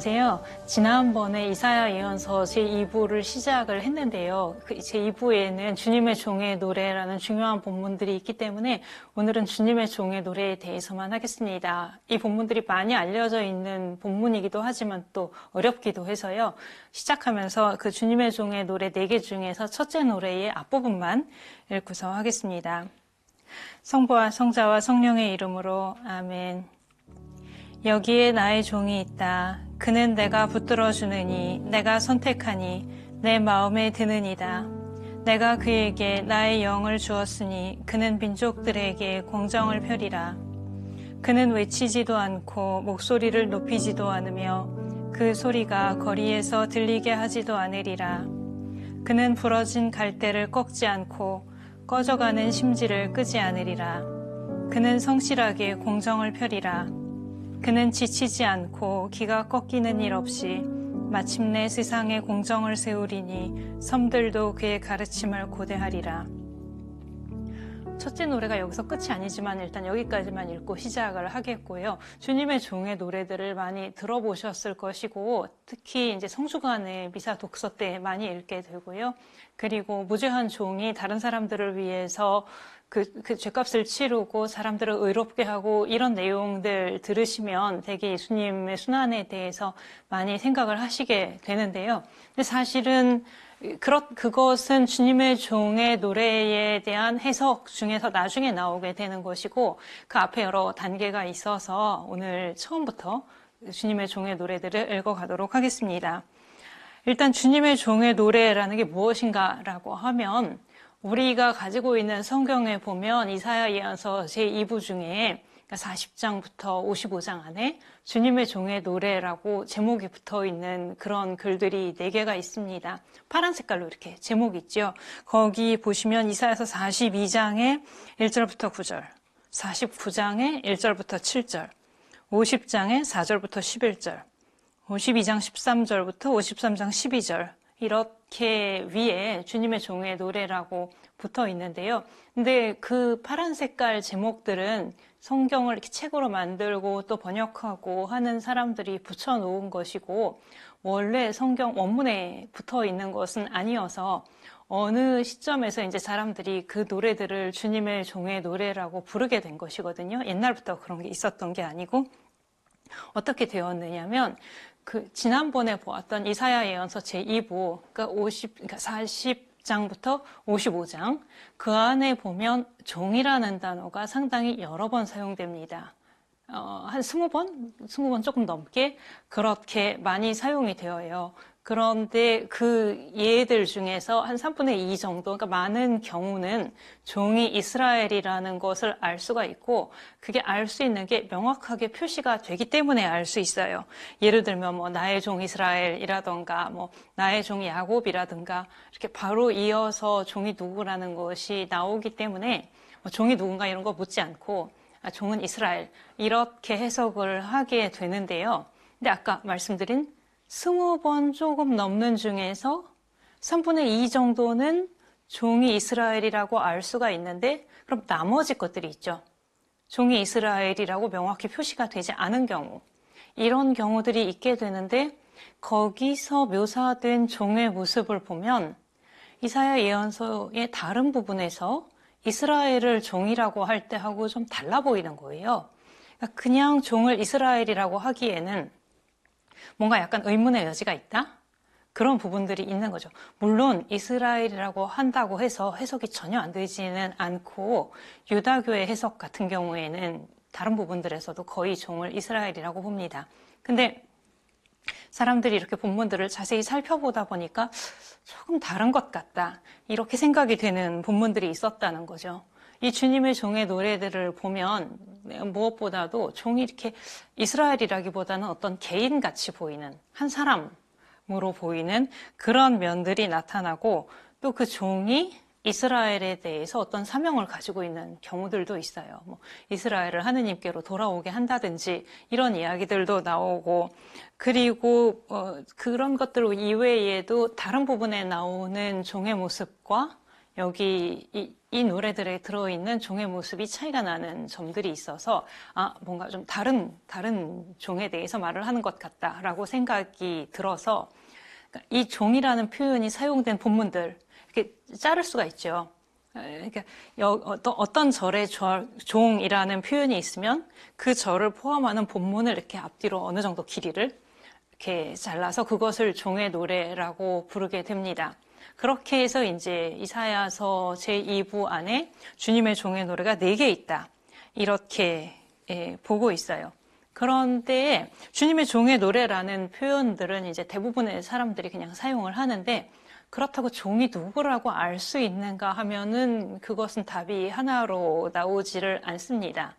안녕하세요. 지난번에 이사야 예언서 제2부를 시작을 했는데요. 그 제2부에는 주님의 종의 노래라는 중요한 본문들이 있기 때문에 오늘은 주님의 종의 노래에 대해서만 하겠습니다. 이 본문들이 많이 알려져 있는 본문이기도 하지만 또 어렵기도 해서요. 시작하면서 그 주님의 종의 노래 4개 중에서 첫째 노래의 앞부분만 읽고서 하겠습니다. 성부와 성자와 성령의 이름으로 아멘. 여기에 나의 종이 있다. 그는 내가 붙들어 주느니 내가 선택하니 내 마음에 드느니다. 내가 그에게 나의 영을 주었으니 그는 민족들에게 공정을 펴리라. 그는 외치지도 않고 목소리를 높이지도 않으며 그 소리가 거리에서 들리게 하지도 않으리라. 그는 부러진 갈대를 꺾지 않고 꺼져가는 심지를 끄지 않으리라. 그는 성실하게 공정을 펴리라. 그는 지치지 않고 기가 꺾이는 일 없이 마침내 세상에 공정을 세우리니 섬들도 그의 가르침을 고대하리라. 첫째 노래가 여기서 끝이 아니지만 일단 여기까지만 읽고 시작을 하겠고요. 주님의 종의 노래들을 많이 들어보셨을 것이고 특히 이제 성주간의 미사 독서 때 많이 읽게 되고요. 그리고 무죄한 종이 다른 사람들을 위해서 그 죄값을 치르고 사람들을 의롭게 하고 이런 내용들 들으시면 되게 예수님의 순환에 대해서 많이 생각을 하시게 되는데요. 근데 사실은 그것은 주님의 종의 노래에 대한 해석 중에서 나중에 나오게 되는 것이고 그 앞에 여러 단계가 있어서 오늘 처음부터 주님의 종의 노래들을 읽어가도록 하겠습니다. 일단 주님의 종의 노래라는 게 무엇인가라고 하면 우리가 가지고 있는 성경에 보면 이사야 예언서 제2부 중에 40장부터 55장 안에 주님의 종의 노래라고 제목이 붙어 있는 그런 글들이 4개가 있습니다. 파란 색깔로 이렇게 제목이 있죠. 거기 보시면 이사야서 42장에 1절부터 9절, 49장에 1절부터 7절, 50장에 4절부터 11절, 52장 13절부터 53장 12절 이렇게 위에 주님의 종의 노래라고 붙어 있는데요. 근데 그 파란 색깔 제목들은 성경을 이렇게 책으로 만들고 또 번역하고 하는 사람들이 붙여놓은 것이고 원래 성경 원문에 붙어 있는 것은 아니어서 어느 시점에서 이제 사람들이 그 노래들을 주님의 종의 노래라고 부르게 된 것이거든요. 옛날부터 그런 게 있었던 게 아니고 어떻게 되었느냐면 지난번에 보았던 이사야 예언서 제2부, 그러니까 40장부터 55장, 그 안에 보면 종이라는 단어가 상당히 여러 번 사용됩니다. 한 20번 조금 넘게 그렇게 많이 사용이 되어요. 그런데 그 예들 중에서 한 3분의 2 정도, 그러니까 많은 경우는 종이 이스라엘이라는 것을 알 수가 있고 그게 알 수 있는 게 명확하게 표시가 되기 때문에 알 수 있어요. 예를 들면 뭐 나의 종 이스라엘이라던가 뭐 나의 종 야곱이라든가 이렇게 바로 이어서 종이 누구라는 것이 나오기 때문에 뭐 종이 누군가 이런 거 묻지 않고 종은 이스라엘 이렇게 해석을 하게 되는데요. 근데 아까 말씀드린 20번 조금 넘는 중에서 3분의 2 정도는 종이 이스라엘이라고 알 수가 있는데 그럼 나머지 것들이 있죠. 종이 이스라엘이라고 명확히 표시가 되지 않은 경우 이런 경우들이 있게 되는데 거기서 묘사된 종의 모습을 보면 이사야 예언서의 다른 부분에서 이스라엘을 종이라고 할 때하고 좀 달라 보이는 거예요. 그냥 종을 이스라엘이라고 하기에는 뭔가 약간 의문의 여지가 있다? 그런 부분들이 있는 거죠. 물론 이스라엘이라고 한다고 해서 해석이 전혀 안 되지는 않고 유다교의 해석 같은 경우에는 다른 부분들에서도 거의 종을 이스라엘이라고 봅니다. 근데 사람들이 이렇게 본문들을 자세히 살펴보다 보니까 조금 다른 것 같다. 이렇게 생각이 되는 본문들이 있었다는 거죠. 이 주님의 종의 노래들을 보면 무엇보다도 종이 이렇게 이스라엘이라기보다는 어떤 개인같이 보이는 한 사람으로 보이는 그런 면들이 나타나고 또 그 종이 이스라엘에 대해서 어떤 사명을 가지고 있는 경우들도 있어요. 뭐 이스라엘을 하느님께로 돌아오게 한다든지 이런 이야기들도 나오고 그리고 그런 것들 이외에도 다른 부분에 나오는 종의 모습과 여기 이 노래들에 들어있는 종의 모습이 차이가 나는 점들이 있어서 뭔가 좀 다른 종에 대해서 말을 하는 것 같다라고 생각이 들어서 이 종이라는 표현이 사용된 본문들 이렇게 자를 수가 있죠. 그러니까 어떤 절에 종이라는 표현이 있으면 그 절을 포함하는 본문을 이렇게 앞뒤로 어느 정도 길이를 이렇게 잘라서 그것을 종의 노래라고 부르게 됩니다. 그렇게 해서 이제 이사야서 제2부 안에 주님의 종의 노래가 4개 있다. 이렇게 보고 있어요. 그런데 주님의 종의 노래라는 표현들은 이제 대부분의 사람들이 그냥 사용을 하는데 그렇다고 종이 누구라고 알 수 있는가 하면은 그것은 답이 하나로 나오지를 않습니다.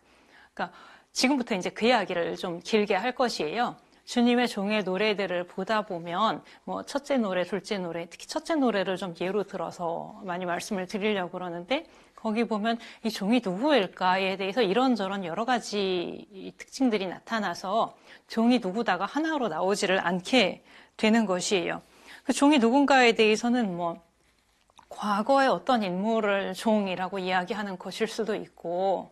그러니까 지금부터 이제 그 이야기를 좀 길게 할 것이에요. 주님의 종의 노래들을 보다 보면 뭐 첫째 노래, 둘째 노래, 특히 첫째 노래를 좀 예로 들어서 많이 말씀을 드리려고 그러는데 거기 보면 이 종이 누구일까에 대해서 이런저런 여러 가지 특징들이 나타나서 종이 누구다가 하나로 나오지를 않게 되는 것이에요. 그 종이 누군가에 대해서는 뭐 과거의 어떤 인물을 종이라고 이야기하는 것일 수도 있고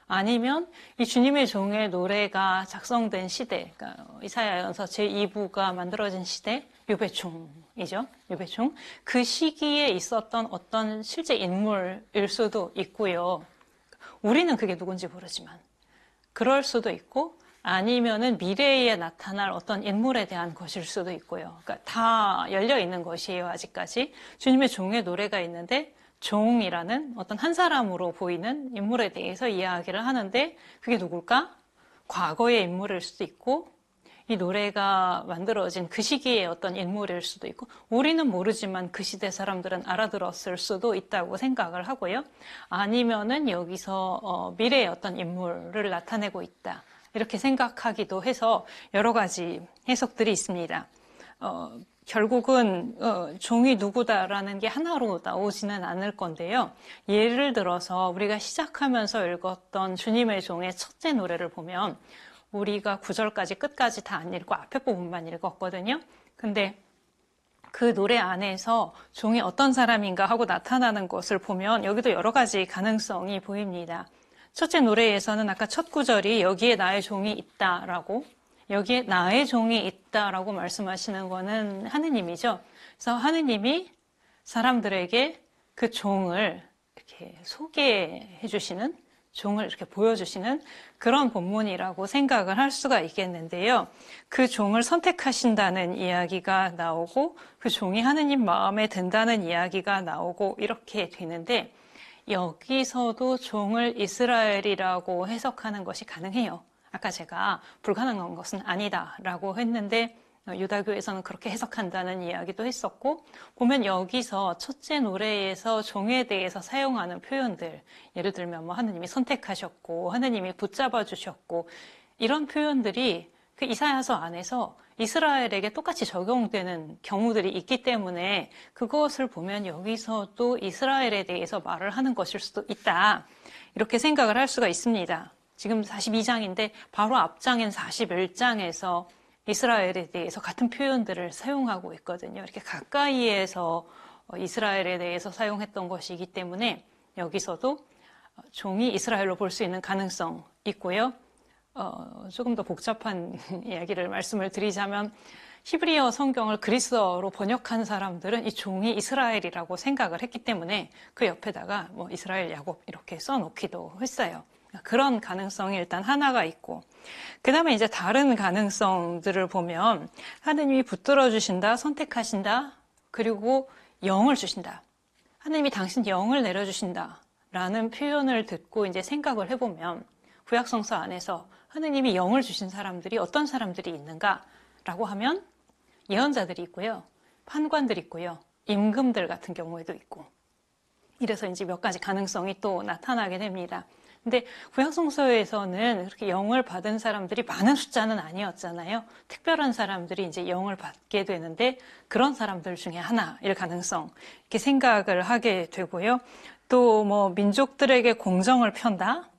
아니면 이 주님의 종의 노래가 작성된 시대, 그러니까 이사야서 제2부가 만들어진 시대, 유배총이죠. 유배총. 그 시기에 있었던 어떤 실제 인물일 수도 있고요. 우리는 그게 누군지 모르지만 그럴 수도 있고 아니면은 미래에 나타날 어떤 인물에 대한 것일 수도 있고요. 그러니까 다 열려 있는 것이에요, 아직까지. 주님의 종의 노래가 있는데 종이라는 어떤 한 사람으로 보이는 인물에 대해서 이야기를 하는데 그게 누굴까? 과거의 인물일 수도 있고 이 노래가 만들어진 그 시기의 어떤 인물일 수도 있고 우리는 모르지만 그 시대 사람들은 알아들었을 수도 있다고 생각을 하고요. 아니면은 여기서 미래의 어떤 인물을 나타내고 있다. 이렇게 생각하기도 해서 여러 가지 해석들이 있습니다. 결국은 종이 누구다라는 게 하나로 나오지는 않을 건데요. 예를 들어서 우리가 시작하면서 읽었던 주님의 종의 첫째 노래를 보면 우리가 9절까지 끝까지 다 안 읽고 앞에 부분만 읽었거든요. 근데 그 노래 안에서 종이 어떤 사람인가 하고 나타나는 것을 보면 여기도 여러 가지 가능성이 보입니다. 첫째 노래에서는 아까 첫 구절이 여기에 나의 종이 있다라고 여기에 나의 종이 있다라고 말씀하시는 거는 하느님이죠. 그래서 하느님이 사람들에게 그 종을 이렇게 소개해 주시는, 종을 이렇게 보여주시는 그런 본문이라고 생각을 할 수가 있겠는데요. 그 종을 선택하신다는 이야기가 나오고 그 종이 하느님 마음에 든다는 이야기가 나오고 이렇게 되는데 여기서도 종을 이스라엘이라고 해석하는 것이 가능해요. 아까 제가 불가능한 것은 아니다라고 했는데 유다교에서는 그렇게 해석한다는 이야기도 했었고 보면 여기서 첫째 노래에서 종에 대해서 사용하는 표현들 예를 들면 뭐 하느님이 선택하셨고 하느님이 붙잡아 주셨고 이런 표현들이 그 이사야서 안에서 이스라엘에게 똑같이 적용되는 경우들이 있기 때문에 그것을 보면 여기서도 이스라엘에 대해서 말을 하는 것일 수도 있다 이렇게 생각을 할 수가 있습니다. 지금 42장인데 바로 앞장인 41장에서 이스라엘에 대해서 같은 표현들을 사용하고 있거든요. 이렇게 가까이에서 이스라엘에 대해서 사용했던 것이기 때문에 여기서도 종이 이스라엘로 볼 수 있는 가능성 있고요. 조금 더 복잡한 이야기를 말씀을 드리자면 히브리어 성경을 그리스어로 번역한 사람들은 이 종이 이스라엘이라고 생각을 했기 때문에 그 옆에다가 뭐 이스라엘 야곱 이렇게 써놓기도 했어요. 그런 가능성이 일단 하나가 있고 그 다음에 이제 다른 가능성들을 보면 하느님이 붙들어 주신다, 선택하신다, 그리고 영을 주신다. 하느님이 당신 영을 내려주신다 라는 표현을 듣고 이제 생각을 해보면 구약성서 안에서 하느님이 영을 주신 사람들이 어떤 사람들이 있는가라고 하면 예언자들이 있고요. 판관들이 있고요. 임금들 같은 경우에도 있고 이래서 이제 몇 가지 가능성이 또 나타나게 됩니다. 근데 구약성서에서는 그렇게 영을 받은 사람들이 많은 숫자는 아니었잖아요. 특별한 사람들이 이제 영을 받게 되는데 그런 사람들 중에 하나일 가능성 이렇게 생각을 하게 되고요. 또 뭐 민족들에게 공정을 편다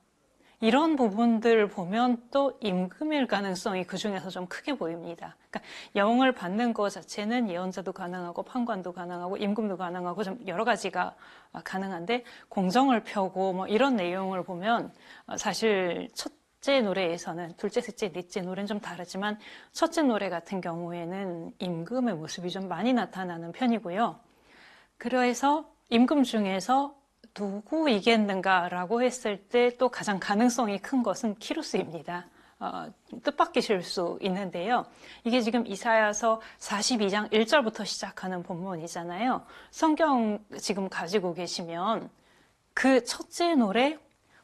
이런 부분들 보면 또 임금일 가능성이 그 중에서 좀 크게 보입니다. 그러니까 영을 받는 것 자체는 예언자도 가능하고 판관도 가능하고 임금도 가능하고 좀 여러 가지가 가능한데 공정을 펴고 뭐 이런 내용을 보면 사실 첫째 노래에서는 둘째, 셋째, 넷째 노래는 좀 다르지만 첫째 노래 같은 경우에는 임금의 모습이 좀 많이 나타나는 편이고요. 그래서 임금 중에서 누구이겠는가라고 했을 때 또 가장 가능성이 큰 것은 키루스입니다. 뜻밖이실 수 있는데요. 이게 지금 이사야서 42장 1절부터 시작하는 본문이잖아요. 성경 지금 가지고 계시면 그 첫째 노래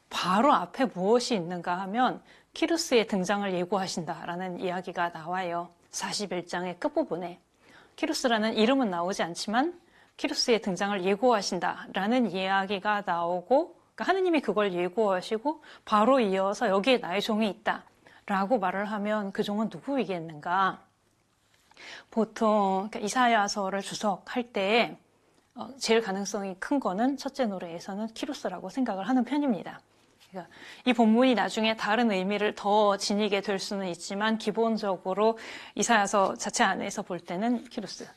바로 앞에 무엇이 있는가 하면 키루스의 등장을 예고하신다라는 이야기가 나와요. 41장의 끝부분에. 키루스라는 이름은 나오지 않지만 키루스의 등장을 예고하신다라는 이야기가 나오고, 그러니까 하느님이 그걸 예고하시고 바로 이어서 여기에 나의 종이 있다라고 말을 하면 그 종은 누구이겠는가? 보통 이사야서를 주석할 때 제일 가능성이 큰 거는 첫째 노래에서는 키루스라고 생각을 하는 편입니다. 그러니까 이 본문이 나중에 다른 의미를 더 지니게 될 수는 있지만 기본적으로 이사야서 자체 안에서 볼 때는 키루스.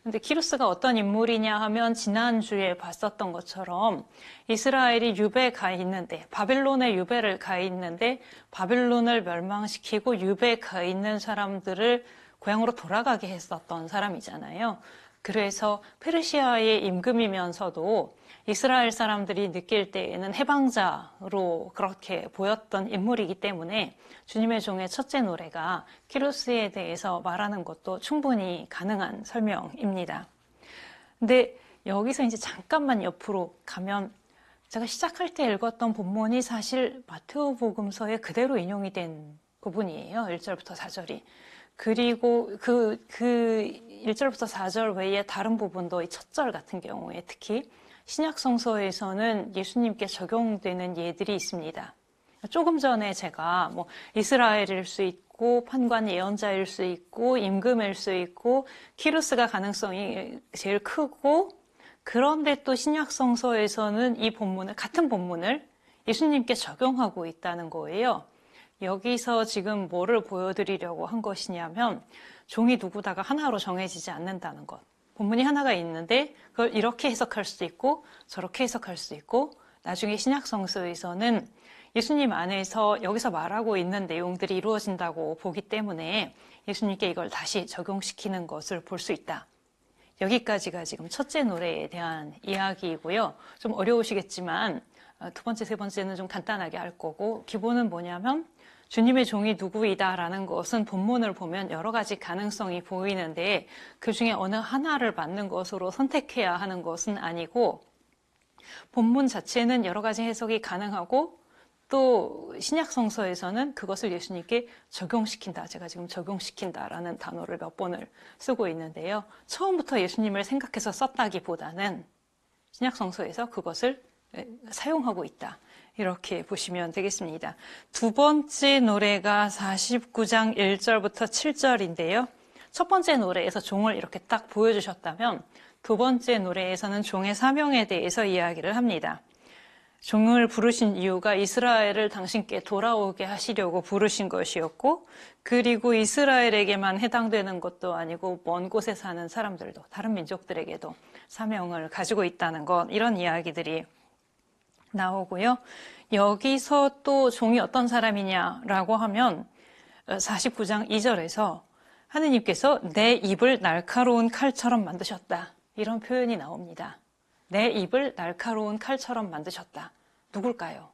근데 키루스가 어떤 인물이냐 하면 지난주에 봤었던 것처럼 이스라엘이 유배에 가 있는데, 바벨론에 유배를 가 있는데 바벨론을 멸망시키고 유배에 가 있는 사람들을 고향으로 돌아가게 했었던 사람이잖아요. 그래서 페르시아의 임금이면서도 이스라엘 사람들이 느낄 때에는 해방자로 그렇게 보였던 인물이기 때문에 주님의 종의 첫째 노래가 키루스에 대해서 말하는 것도 충분히 가능한 설명입니다. 근데 여기서 이제 잠깐만 옆으로 가면 제가 시작할 때 읽었던 본문이 사실 마테오복음서에 그대로 인용이 된 부분이에요. 1절부터 4절이. 그리고 그 1절부터 4절 외에 다른 부분도 이 첫 절 같은 경우에 특히 신약 성서에서는 예수님께 적용되는 예들이 있습니다. 조금 전에 제가 뭐 이스라엘일 수 있고 판관 예언자일 수 있고 임금일 수 있고 키루스가 가능성이 제일 크고, 그런데 또 신약 성서에서는 이 본문을, 같은 본문을 예수님께 적용하고 있다는 거예요. 여기서 지금 뭐를 보여드리려고 한 것이냐면 종이 누구다가 하나로 정해지지 않는다는 것. 본문이 하나가 있는데 그걸 이렇게 해석할 수도 있고 저렇게 해석할 수도 있고, 나중에 신약 성서에서는 예수님 안에서 여기서 말하고 있는 내용들이 이루어진다고 보기 때문에 예수님께 이걸 다시 적용시키는 것을 볼 수 있다. 여기까지가 지금 첫째 노래에 대한 이야기이고요. 좀 어려우시겠지만 두 번째, 세 번째는 좀 간단하게 할 거고, 기본은 뭐냐면 주님의 종이 누구이다라는 것은 본문을 보면 여러 가지 가능성이 보이는데 그 중에 어느 하나를 맞는 것으로 선택해야 하는 것은 아니고, 본문 자체는 여러 가지 해석이 가능하고 또 신약 성서에서는 그것을 예수님께 적용시킨다. 제가 지금 적용시킨다라는 단어를 몇 번을 쓰고 있는데요. 처음부터 예수님을 생각해서 썼다기보다는 신약 성서에서 그것을 사용하고 있다. 이렇게 보시면 되겠습니다. 두 번째 노래가 49장 1절부터 7절인데요. 첫 번째 노래에서 종을 이렇게 딱 보여주셨다면 두 번째 노래에서는 종의 사명에 대해서 이야기를 합니다. 종을 부르신 이유가 이스라엘을 당신께 돌아오게 하시려고 부르신 것이었고, 그리고 이스라엘에게만 해당되는 것도 아니고 먼 곳에 사는 사람들도, 다른 민족들에게도 사명을 가지고 있다는 것, 이런 이야기들이 나오고요. 여기서 또 종이 어떤 사람이냐라고 하면 49장 2절에서 하느님께서 내 입을 날카로운 칼처럼 만드셨다. 이런 표현이 나옵니다. 내 입을 날카로운 칼처럼 만드셨다. 누굴까요?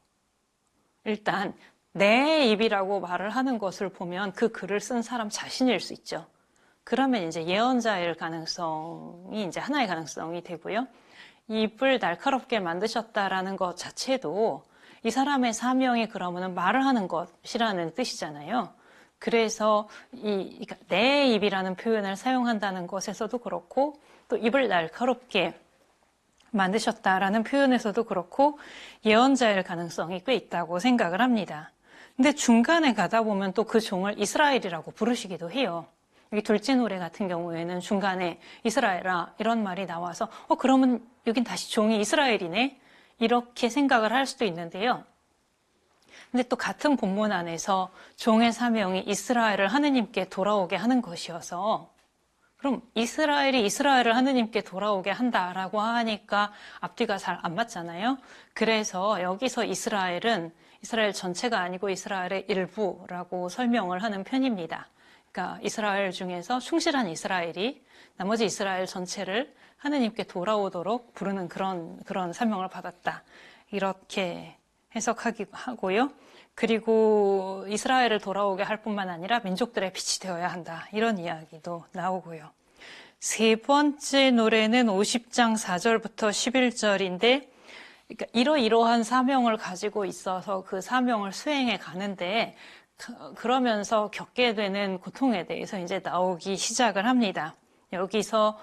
일단 내 입이라고 말을 하는 것을 보면 그 글을 쓴 사람 자신일 수 있죠. 그러면 이제 예언자일 가능성이 이제 하나의 가능성이 되고요. 입을 날카롭게 만드셨다라는 것 자체도 이 사람의 사명이 그러면은 말을 하는 것이라는 뜻이잖아요. 그래서 그러니까 내 입이라는 표현을 사용한다는 것에서도 그렇고, 또 입을 날카롭게 만드셨다라는 표현에서도 그렇고 예언자일 가능성이 꽤 있다고 생각을 합니다. 근데 중간에 가다 보면 또 그 종을 이스라엘이라고 부르시기도 해요. 여기 둘째 노래 같은 경우에는 중간에 이스라엘아 이런 말이 나와서 그러면 여긴 다시 종이 이스라엘이네, 이렇게 생각을 할 수도 있는데요. 근데 또 같은 본문 안에서 종의 사명이 이스라엘을 하느님께 돌아오게 하는 것이어서 그럼 이스라엘이 이스라엘을 하느님께 돌아오게 한다라고 하니까 앞뒤가 잘 안 맞잖아요. 그래서 여기서 이스라엘은 이스라엘 전체가 아니고 이스라엘의 일부라고 설명을 하는 편입니다. 그러니까 이스라엘 중에서 충실한 이스라엘이 나머지 이스라엘 전체를 하느님께 돌아오도록 부르는 그런 사명을 받았다. 이렇게 해석하고요. 그리고 이스라엘을 돌아오게 할 뿐만 아니라 민족들의 빛이 되어야 한다. 이런 이야기도 나오고요. 세 번째 노래는 50장 4절부터 11절인데 그러니까 이러이러한 사명을 가지고 있어서 그 사명을 수행해 가는데 그러면서 겪게 되는 고통에 대해서 이제 나오기 시작을 합니다. 여기서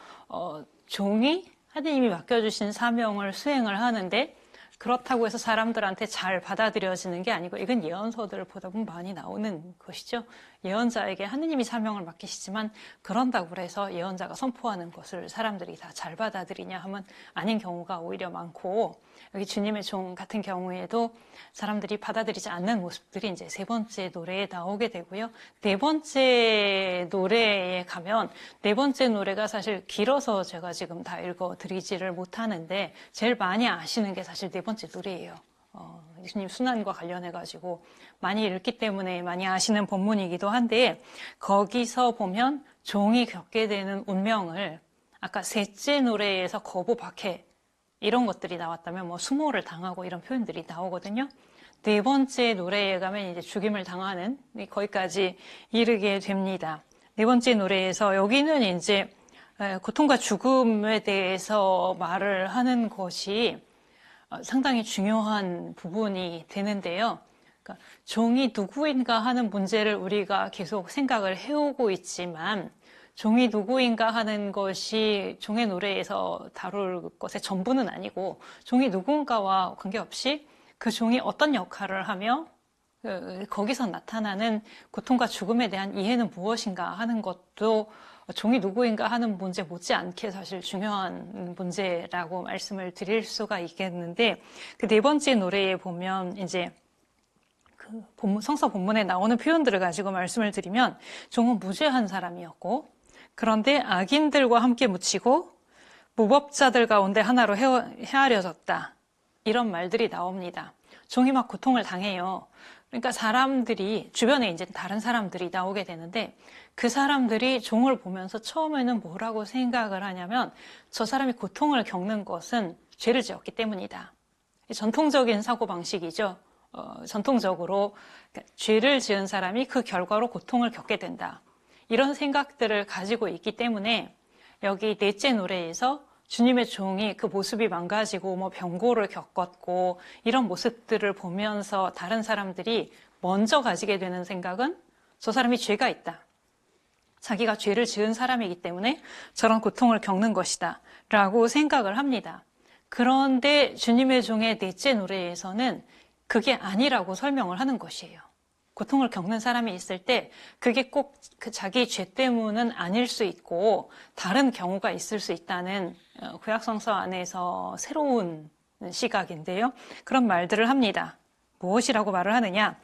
종이 하느님이 맡겨주신 사명을 수행을 하는데 그렇다고 해서 사람들한테 잘 받아들여지는 게 아니고 이건 예언서들 보다 보면 많이 나오는 것이죠. 예언자에게 하느님이 사명을 맡기시지만 그런다고 해서 예언자가 선포하는 것을 사람들이 다 잘 받아들이냐 하면 아닌 경우가 오히려 많고 여기 주님의 종 같은 경우에도 사람들이 받아들이지 않는 모습들이 이제 세 번째 노래에 나오게 되고요. 네 번째 노래에 가면 네 번째 노래가 사실 길어서 제가 지금 다 읽어드리지를 못하는데 제일 많이 아시는 게 사실 네 번째 노래예요. 예수님 순환과 관련해가지고 많이 읽기 때문에 많이 아시는 본문이기도 한데 거기서 보면 종이 겪게 되는 운명을 아까 셋째 노래에서 거부, 박해 이런 것들이 나왔다면 뭐 수모를 당하고 이런 표현들이 나오거든요. 네 번째 노래에 가면 이제 죽임을 당하는 거기까지 이르게 됩니다. 네 번째 노래에서 여기는 이제 고통과 죽음에 대해서 말을 하는 것이 상당히 중요한 부분이 되는데요. 그러니까 종이 누구인가 하는 문제를 우리가 계속 생각을 해오고 있지만 종이 누구인가 하는 것이 종의 노래에서 다룰 것의 전부는 아니고 종이 누군가와 관계없이 그 종이 어떤 역할을 하며 거기서 나타나는 고통과 죽음에 대한 이해는 무엇인가 하는 것도 종이 누구인가 하는 문제 못지않게 사실 중요한 문제라고 말씀을 드릴 수가 있겠는데 그 네 번째 노래에 보면 이제 그 성서 본문에 나오는 표현들을 가지고 말씀을 드리면 종은 무죄한 사람이었고 그런데 악인들과 함께 묻히고 무법자들 가운데 하나로 헤아려졌다. 이런 말들이 나옵니다. 종이 막 고통을 당해요. 그러니까 사람들이 주변에 이제 다른 사람들이 나오게 되는데 그 사람들이 종을 보면서 처음에는 뭐라고 생각을 하냐면 저 사람이 고통을 겪는 것은 죄를 지었기 때문이다. 전통적인 사고방식이죠. 전통적으로 그러니까 죄를 지은 사람이 그 결과로 고통을 겪게 된다. 이런 생각들을 가지고 있기 때문에 여기 넷째 노래에서 주님의 종이 그 모습이 망가지고 뭐 병고를 겪었고 이런 모습들을 보면서 다른 사람들이 먼저 가지게 되는 생각은 저 사람이 죄가 있다. 자기가 죄를 지은 사람이기 때문에 저런 고통을 겪는 것이다. 라고 생각을 합니다. 그런데 주님의 종의 넷째 노래에서는 그게 아니라고 설명을 하는 것이에요. 고통을 겪는 사람이 있을 때 그게 꼭 그 자기 죄 때문은 아닐 수 있고 다른 경우가 있을 수 있다는 구약성서 안에서 새로운 시각인데요. 그런 말들을 합니다. 무엇이라고 말을 하느냐?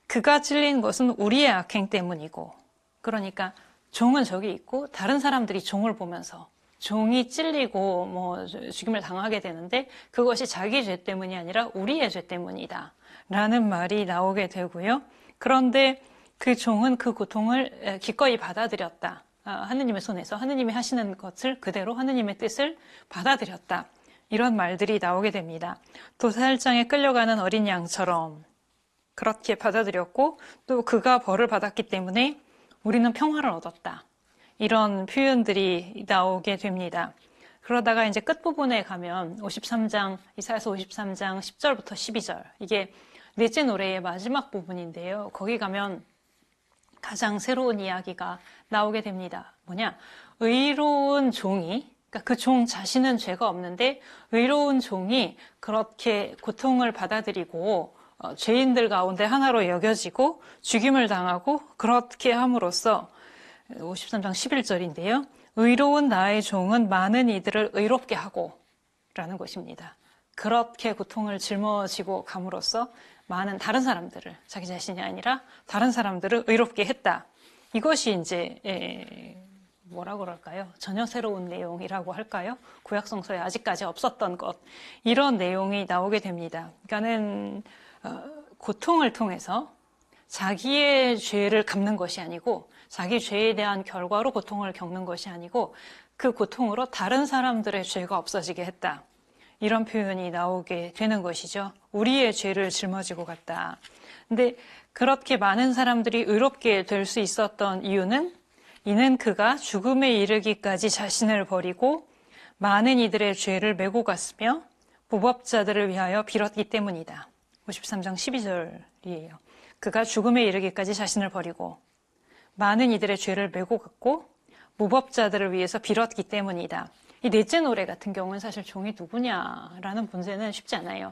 그가 찔린 것은 우리의 악행 때문이고 그러니까 종은 저기 있고 다른 사람들이 종을 보면서 종이 찔리고 뭐 죽임을 당하게 되는데 그것이 자기 죄 때문이 아니라 우리의 죄 때문이다. 라는 말이 나오게 되고요. 그런데 그 종은 그 고통을 기꺼이 받아들였다. 하느님의 손에서 하느님이 하시는 것을 그대로 하느님의 뜻을 받아들였다. 이런 말들이 나오게 됩니다. 도살장에 끌려가는 어린 양처럼 그렇게 받아들였고 또 그가 벌을 받았기 때문에 우리는 평화를 얻었다. 이런 표현들이 나오게 됩니다. 그러다가 이제 끝부분에 가면 53장, 이사야서 53장 10절부터 12절 이게 넷째 노래의 마지막 부분인데요. 거기 가면 가장 새로운 이야기가 나오게 됩니다. 뭐냐? 의로운 종이, 그러니까 그 종 자신은 죄가 없는데 의로운 종이 그렇게 고통을 받아들이고 죄인들 가운데 하나로 여겨지고 죽임을 당하고 그렇게 함으로써 53장 11절인데요. 의로운 나의 종은 많은 이들을 의롭게 하고 라는 것입니다. 그렇게 고통을 짊어지고 감으로써 많은 다른 사람들을, 자기 자신이 아니라 다른 사람들을 의롭게 했다. 이것이 이제 뭐라 그럴까요? 전혀 새로운 내용이라고 할까요? 구약 성서에 아직까지 없었던 것, 이런 내용이 나오게 됩니다. 그러니까는 고통을 통해서 자기의 죄를 갚는 것이 아니고, 자기 죄에 대한 결과로 고통을 겪는 것이 아니고, 그 고통으로 다른 사람들의 죄가 없어지게 했다. 이런 표현이 나오게 되는 것이죠. 우리의 죄를 짊어지고 갔다. 근데 그렇게 많은 사람들이 의롭게 될 수 있었던 이는 그가 죽음에 이르기까지 자신을 버리고 많은 이들의 죄를 메고 갔으며 무법자들을 위하여 빌었기 때문이다. 53장 12절이에요. 그가 죽음에 이르기까지 자신을 버리고 많은 이들의 죄를 메고 갔고 무법자들을 위해서 빌었기 때문이다. 이 넷째 노래 같은 경우는 사실 종이 누구냐라는 문제는 쉽지 않아요.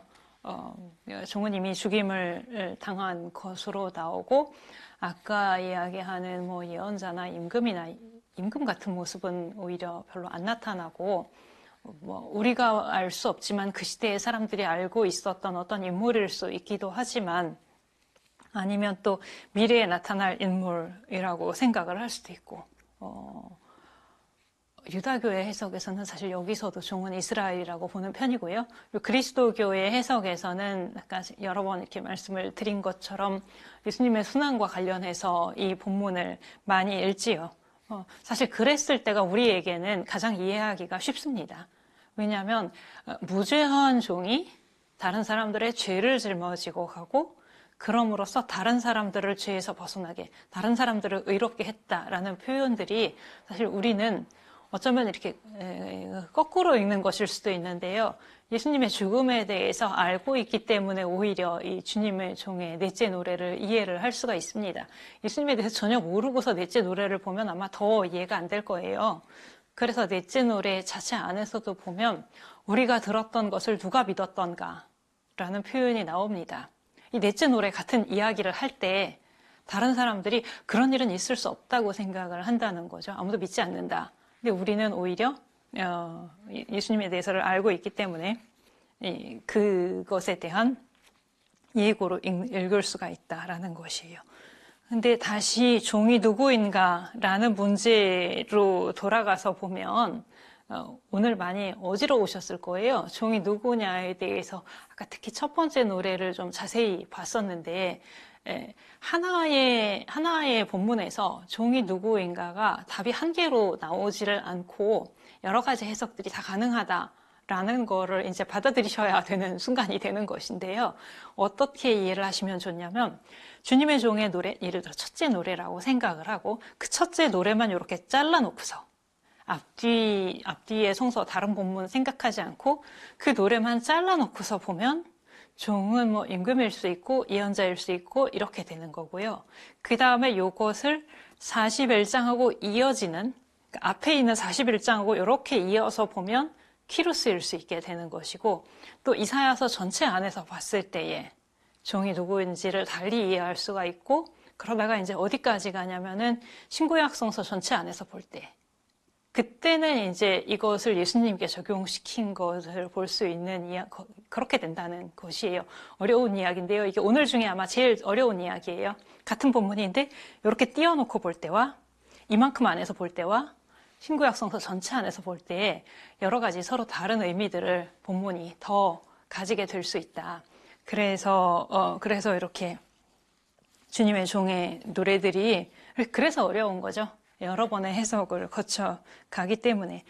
종은 이미 죽임을 당한 것으로 나오고, 아까 이야기하는 뭐 예언자나 임금 같은 모습은 오히려 별로 안 나타나고, 뭐 우리가 알 수 없지만 그 시대의 사람들이 알고 있었던 어떤 인물일 수 있기도 하지만, 아니면 또 미래에 나타날 인물이라고 생각을 할 수도 있고, 유다교의 해석에서는 사실 여기서도 종은 이스라엘이라고 보는 편이고요. 그리스도교의 해석에서는 아까 여러 번 이렇게 말씀을 드린 것처럼 예수님의 순환과 관련해서 이 본문을 많이 읽지요. 사실 그랬을 때가 우리에게는 가장 이해하기가 쉽습니다. 왜냐하면 무죄한 종이 다른 사람들의 죄를 짊어지고 가고, 그럼으로써 다른 사람들을 죄에서 벗어나게, 다른 사람들을 의롭게 했다라는 표현들이 사실 우리는 어쩌면 이렇게 거꾸로 읽는 것일 수도 있는데요. 예수님의 죽음에 대해서 알고 있기 때문에 오히려 이 주님의 종의 넷째 노래를 이해를 할 수가 있습니다. 예수님에 대해서 전혀 모르고서 넷째 노래를 보면 아마 더 이해가 안 될 거예요. 그래서 넷째 노래 자체 안에서도 보면 우리가 들었던 것을 누가 믿었던가 라는 표현이 나옵니다. 이 넷째 노래 같은 이야기를 할 때 다른 사람들이 그런 일은 있을 수 없다고 생각을 한다는 거죠. 아무도 믿지 않는다. 근데 우리는 오히려 예수님에 대해서를 알고 있기 때문에 그것에 대한 예고로 읽을 수가 있다라는 것이에요. 근데 다시 종이 누구인가라는 문제로 돌아가서 보면 오늘 많이 어지러우셨을 거예요. 종이 누구냐에 대해서 아까 특히 첫 번째 노래를 좀 자세히 봤었는데, 하나의 본문에서 종이 누구인가가 답이 한 개로 나오지를 않고 여러 가지 해석들이 다 가능하다라는 거를 이제 받아들이셔야 되는 순간이 되는 것인데요. 어떻게 이해를 하시면 좋냐면, 주님의 종의 노래, 예를 들어 첫째 노래라고 생각을 하고 그 첫째 노래만 이렇게 잘라놓고서 앞뒤의 성서 다른 본문 생각하지 않고 그 노래만 잘라놓고서 보면 종은 뭐 임금일 수 있고 예언자일 수 있고 이렇게 되는 거고요. 그 다음에 이것을 41장하고 이어지는, 그러니까 앞에 있는 41장하고 이렇게 이어서 보면 키루스일 수 있게 되는 것이고, 또 이사야서 전체 안에서 봤을 때에 종이 누구인지를 달리 이해할 수가 있고, 그러다가 이제 어디까지 가냐면은 신구약 성서 전체 안에서 볼 때, 그때는 이제 이것을 예수님께 적용시킨 것을 볼 수 있는 그렇게 된다는 것이에요. 어려운 이야기인데요. 이게 오늘 중에 아마 제일 어려운 이야기예요. 같은 본문인데 이렇게 띄워놓고 볼 때와 이만큼 안에서 볼 때와 신구약 성서 전체 안에서 볼 때에 여러 가지 서로 다른 의미들을 본문이 더 가지게 될 수 있다. 그래서 이렇게 주님의 종의 노래들이 그래서 어려운 거죠. 여러 번의 해석을 거쳐 가기 때문에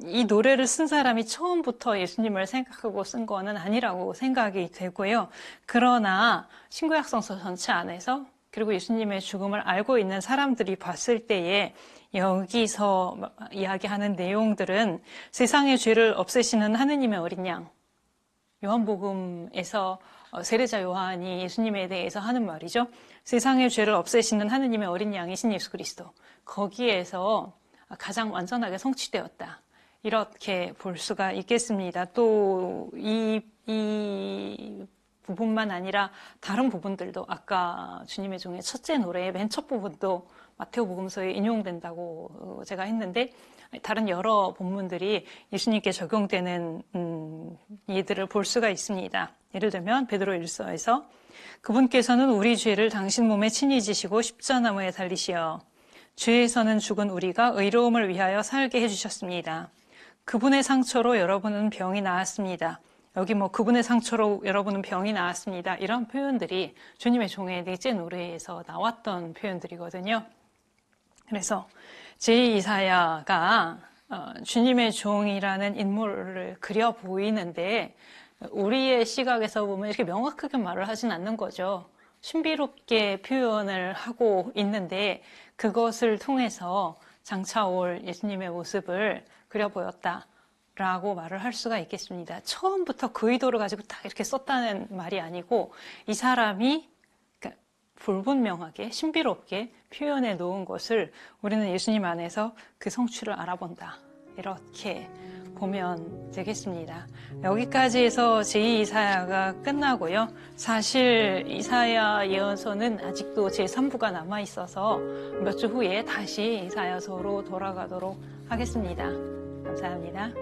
이 노래를 쓴 사람이 처음부터 예수님을 생각하고 쓴 거는 아니라고 생각이 되고요. 그러나 신구약 성서 전체 안에서, 그리고 예수님의 죽음을 알고 있는 사람들이 봤을 때에 여기서 이야기하는 내용들은 세상의 죄를 없애시는 하느님의 어린 양, 요한복음에서 세례자 요한이 예수님에 대해서 하는 말이죠. 세상의 죄를 없애시는 하느님의 어린 양이신 예수 그리스도. 거기에서 가장 완전하게 성취되었다. 이렇게 볼 수가 있겠습니다. 또 이 부분만 아니라 다른 부분들도 아까 주님의 종의 첫째 노래의 맨 첫 부분도 마테오복음서에 인용된다고 제가 했는데 다른 여러 본문들이 예수님께 적용되는 이들을 볼 수가 있습니다. 예를 들면 베드로 1서에서 그분께서는 우리 죄를 당신 몸에 친히 지시고 십자나무에 달리시어 죄에서는 죽은 우리가 의로움을 위하여 살게 해주셨습니다. 그분의 상처로 여러분은 병이 나았습니다. 여기 그분의 상처로 여러분은 병이 나았습니다. 이런 표현들이 주님의 종의 넷째 노래에서 나왔던 표현들이거든요. 그래서 제2사야가 주님의 종이라는 인물을 그려 보이는데 우리의 시각에서 보면 이렇게 명확하게 말을 하진 않는 거죠. 신비롭게 표현을 하고 있는데 그것을 통해서 장차 올 예수님의 모습을 그려 보였다라고 말을 할 수가 있겠습니다. 처음부터 그 의도를 가지고 딱 이렇게 썼다는 말이 아니고 이 사람이 불분명하게 신비롭게 표현해 놓은 것을 우리는 예수님 안에서 그 성취를 알아본다. 이렇게 보면 되겠습니다. 여기까지 해서 제2이사야가 끝나고요. 사실 이사야 예언서는 아직도 제3부가 남아있어서 몇 주 후에 다시 이사야서로 돌아가도록 하겠습니다. 감사합니다.